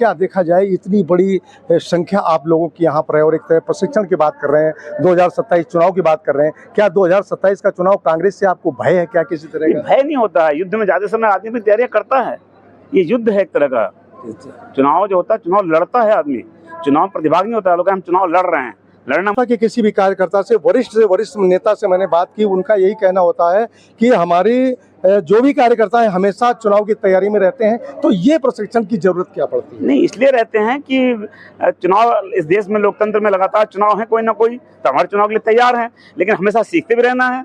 क्या देखा जाए इतनी बड़ी संख्या आप लोगों की यहाँ पर है और एक तरह प्रशिक्षण की बात कर रहे हैं, 2027 चुनाव की बात कर रहे हैं। क्या 2027 का चुनाव कांग्रेस से आपको भय है क्या किसी तरह का? भय नहीं होता है। युद्ध में ज्यादा समय आदमी भी तैयारियां करता है। ये युद्ध है एक तरह का। चुनाव जो होता है, चुनाव लड़ता है आदमी, चुनाव प्रतिभाग नहीं होता है। लोग हम चुनाव लड़ रहे हैं, लड़ना के किसी भी कार्यकर्ता से वरिष्ठ नेता से मैंने बात की, उनका यही कहना होता है कि हमारे जो भी कार्यकर्ता है हमेशा चुनाव की तैयारी में रहते हैं। तो ये प्रशिक्षण की जरूरत क्या पड़ती है? नहीं, इसलिए रहते हैं कि चुनाव इस देश में लोकतंत्र में लगातार चुनाव है, कोई ना कोई, तो हमारे चुनाव के लिए तैयार हैं, लेकिन हमेशा सीखते भी रहना है।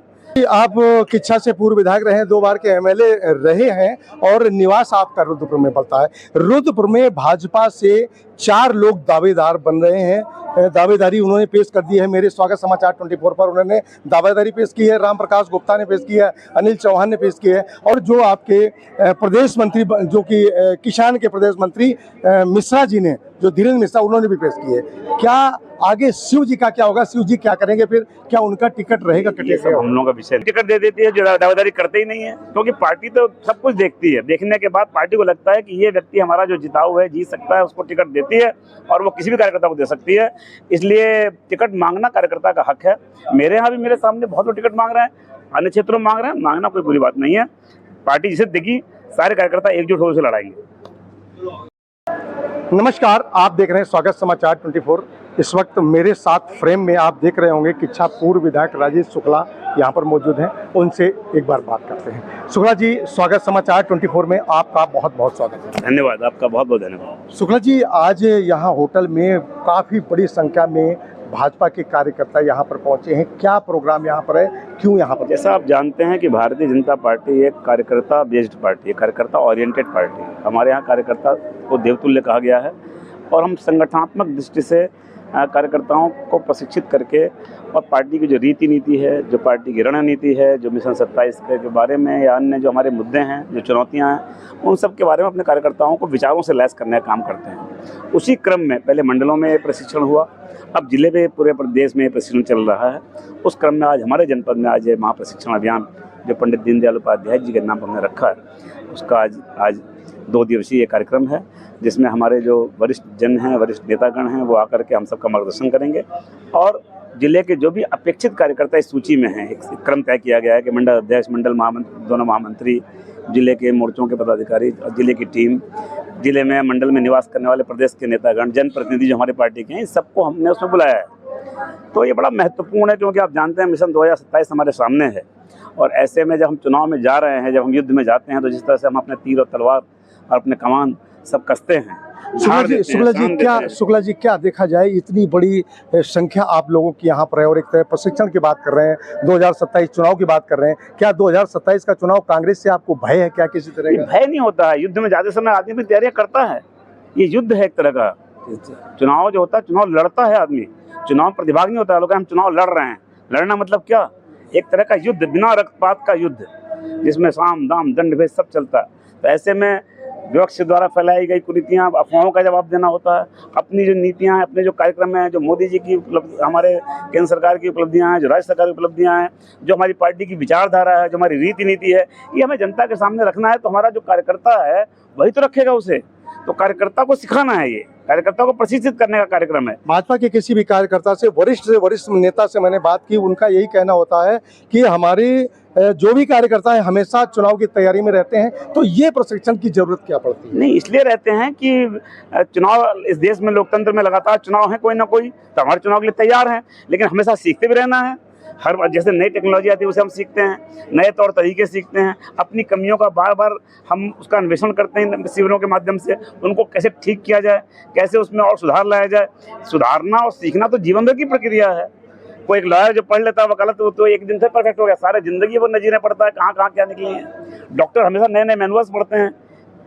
आप किच्छा से पूर्व विधायक रहे हैं, 2 बार के एमएलए रहे हैं और निवास आपका रुद्रपुर में पड़ता है। रुद्रपुर में भाजपा से 4 लोग दावेदार बन रहे हैं। दावेदारी उन्होंने पेश कर दी है। मेरे स्वागत समाचार 24 पर उन्होंने दावेदारी पेश की है। राम प्रकाश गुप्ता ने पेश की है, अनिल चौहान ने पेश की है और जो आपके प्रदेश मंत्री जो कि किसान के प्रदेश मंत्री मिश्रा जी ने, जो धीरेन्द्र मिश्रा, उन्होंने भी पेश की है। क्या आगे शिव जी का क्या होगा? शिव जी क्या करेंगे फिर? क्या उनका टिकट रहेगा? कटेगा? हम लोगों का विषय टिकट दे देती है जो दावेदारी करते ही नहीं है, क्योंकि पार्टी तो सब कुछ देखती है। देखने के बाद पार्टी को लगता है कि ये व्यक्ति हमारा जो जिताऊ है, जीत सकता है, उसको टिकट देती है और वो किसी भी कार्यकर्ता को दे सकती है। इसलिए टिकट मांगना कार्यकर्ता का हक है। मेरे यहाँ भी मेरे सामने बहुत लोग टिकट मांग रहे हैं, अन्य क्षेत्रों में मांग रहे हैं। मांगना कोई बुरी बात नहीं है। पार्टी जिसे देगी, सारे कार्यकर्ता एकजुट होकर से लड़ाएंगे। नमस्कार, आप देख रहे हैं स्वागत समाचार 24। इस वक्त मेरे साथ फ्रेम में आप देख रहे होंगे किच्छा पूर्व विधायक राजेश शुक्ला यहाँ पर मौजूद हैं। उनसे एक बार बात करते हैं। शुक्ला जी, स्वागत समाचार 24 में आपका बहुत बहुत स्वागत है। धन्यवाद, आपका बहुत बहुत धन्यवाद। शुक्ला जी, आज यहाँ होटल में काफ़ी बड़ी संख्या में भाजपा के कार्यकर्ता यहाँ पर पहुँचे हैं। क्या प्रोग्राम यहाँ पर है, क्यों यहाँ पर? जैसा आप जानते हैं कि भारतीय जनता पार्टी एक कार्यकर्ता बेस्ड पार्टी है, कार्यकर्ता ओरिएंटेड पार्टी है। हमारे यहाँ कार्यकर्ता को देवतुल्य कहा गया है और हम संगठनात्मक दृष्टि से कार्यकर्ताओं को प्रशिक्षित करके और पार्टी की जो रीति नीति है, जो पार्टी की रणनीति है, जो मिशन 27 के बारे में या अन्य जो हमारे मुद्दे हैं, जो चुनौतियां हैं, उन सब के बारे में अपने कार्यकर्ताओं को विचारों से लैस करने का काम करते हैं। उसी क्रम में पहले मंडलों में प्रशिक्षण हुआ, अब जिले में पूरे प्रदेश में प्रशिक्षण चल रहा है। उस क्रम में आज हमारे जनपद में आज महाप्रशिक्षण अभियान जो पंडित दीनदयाल उपाध्याय जी के नाम पर हमने रखा है, उसका आज 2 दिवसीय कार्यक्रम है, जिसमें हमारे जो वरिष्ठ जन हैं, वरिष्ठ नेतागण हैं, वो आकर के हम सबका मार्गदर्शन करेंगे और जिले के जो भी अपेक्षित कार्यकर्ता इस सूची में हैं, एक क्रम तय किया गया है कि मंडल अध्यक्ष, मंडल महामंत्री, दोनों महामंत्री, जिले के मोर्चों के पदाधिकारी और जिले की टीम, जिले में मंडल में निवास करने वाले प्रदेश के नेतागण, जनप्रतिनिधि जो हमारे पार्टी के हैं, इन सबको हमने उसमें बुलाया है। तो ये बड़ा महत्वपूर्ण है, क्योंकि आप जानते हैं मिशन 2027 हमारे सामने है और ऐसे में जब हम चुनाव में जा रहे हैं, जब हम युद्ध में जाते हैं, तो जिस तरह से हम अपने तीर और तलवार और अपने कमान सब कसते हैं। शुक्ला जी, क्या देखा जाए इतनी बड़ी संख्या आप लोगों की यहाँ पर है और एक तरह प्रशिक्षण की बात कर रहे हैं, 2027 चुनाव की बात कर रहे हैं। क्या 2027 का चुनाव कांग्रेस से आपको भय है क्या किसी तरह का? भय नहीं होता है। युद्ध में ज्यादा समय आदमी भी तैयारियां करता है। ये युद्ध है एक तरह का। चुनाव जो होता है, चुनाव लड़ता है आदमी, चुनाव प्रतिभाग नहीं होता है। लोग हम चुनाव लड़ रहे हैं, लड़ना मतलब क्या? एक तरह का युद्ध, बिना रक्तपात का युद्ध, जिसमें साम दाम दंड भेद सब चलता है। तो ऐसे में विपक्ष द्वारा फैलाई गई कुरीतियां, अफवाहों का जवाब देना होता है। अपनी जो नीतियां हैं, अपने जो कार्यक्रम हैं, जो मोदी जी की हमारे केंद्र सरकार की उपलब्धियां हैं, जो राज्य सरकार की उपलब्धियां हैं, जो हमारी पार्टी की विचारधारा है, जो हमारी रीति नीति है, ये हमें जनता के सामने रखना है। तो हमारा जो कार्यकर्ता है वही तो रखेगा उसे। तो कार्यकर्ता को सिखाना है, ये कार्यकर्ता को प्रशिक्षित करने का कार्यक्रम है। भाजपा के किसी भी कार्यकर्ता से वरिष्ठ नेता से मैंने बात की, उनका यही कहना होता है कि हमारे जो भी कार्यकर्ता है हमेशा चुनाव की तैयारी में रहते हैं। तो ये प्रशिक्षण की जरूरत क्या पड़ती है? नहीं, इसलिए रहते हैं कि चुनाव इस देश में लोकतंत्र में लगातार चुनाव है, कोई ना कोई, तो हमारे चुनाव के लिए तैयार हैं, लेकिन हमेशा सीखते भी रहना है। हर बार जैसे नई टेक्नोलॉजी आती है उसे हम सीखते हैं, नए तौर तरीके सीखते हैं। अपनी कमियों का बार बार हम उसका अन्वेषण करते हैं शिविरों के माध्यम से, उनको कैसे ठीक किया जाए, कैसे उसमें और सुधार लाया जाए। सुधारना और सीखना तो जीवन भर की प्रक्रिया है। कोई एक लॉयर जो पढ़ लेता है वकालत, तो एक दिन से परफेक्ट हो गया, सारे जिंदगी वो नजीरें पड़ता है, कहाँ कहाँ क्या निकली है। डॉक्टर हमेशा नए नए मैनुअल्स पढ़ते हैं।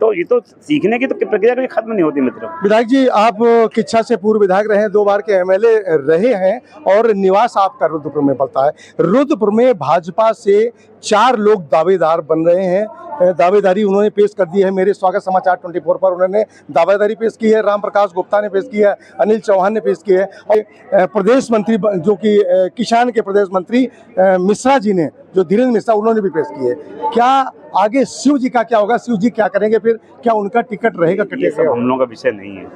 तो ये तो सीखने की तो प्रक्रिया कभी खत्म नहीं होती। मित्रों, विधायक जी, आप किच्छा से पूर्व विधायक रहे हैं, 2 बार के एमएलए रहे हैं और निवास आपका रुद्रपुर में पड़ता है। रुद्रपुर में भाजपा से 4 लोग दावेदार बन रहे हैं। दावेदारी उन्होंने पेश कर दी है। मेरे स्वागत समाचार 24 पर उन्होंने दावेदारी पेश की है। राम प्रकाश गुप्ता ने पेश की है, अनिल चौहान ने पेश की है और प्रदेश मंत्री जो कि किसान के प्रदेश मंत्री मिश्रा जी ने, जो धीरेन्द्र मिश्रा उन्होंने भी पेश किए। क्या आगे शिव जी का क्या होगा, शिव जी क्या करेंगे, फिर क्या उनका टिकट रहेगा, ये सब कटेगा? हम लोगों का विषय नहीं है,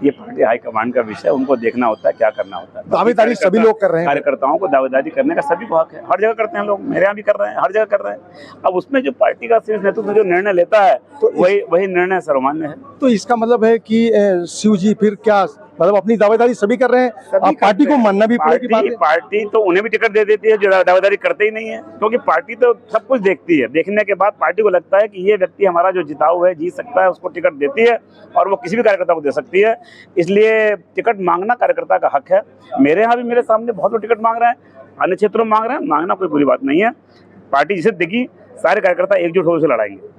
ये पार्टी हाईकमांड का विषय है, उनको देखना होता है क्या करना होता है। दावेदारी सभी लोग कर रहे हैं। कार्यकर्ताओं को दावेदारी करने का सभी को हक है, हर जगह करते हैं लोग, मेरे यहाँ भी कर रहे हैं, हर जगह कर रहे हैं। अब उसमें जो पार्टी का शीर्ष नेतृत्व जो निर्णय लेता है तो वही निर्णय सर्वमान्य है। तो इसका मतलब है कि शिव जी फिर क्या, मतलब अपनी दावेदारी सभी कर रहे हैं, सभी अब पार्टी को मानना भी पड़ेगी बात है। पार्टी तो उन्हें भी टिकट दे देती है जो दावेदारी करते ही नहीं है, क्योंकि पार्टी तो सब कुछ देखती है। देखने के बाद पार्टी को लगता है कि ये व्यक्ति हमारा जो जिताऊ है, जीत सकता है, उसको टिकट देती है और वो किसी भी कार्यकर्ता को दे सकती है। इसलिए टिकट मांगना कार्यकर्ता का हक है। मेरे यहाँ भी मेरे सामने बहुत लोग टिकट मांग रहे हैं, अन्य क्षेत्रों में मांग रहे हैं, मांगना कोई बुरी बात नहीं है। पार्टी जिसे देगी सारे कार्यकर्ता एकजुट होकर उसे लड़ाएंगे।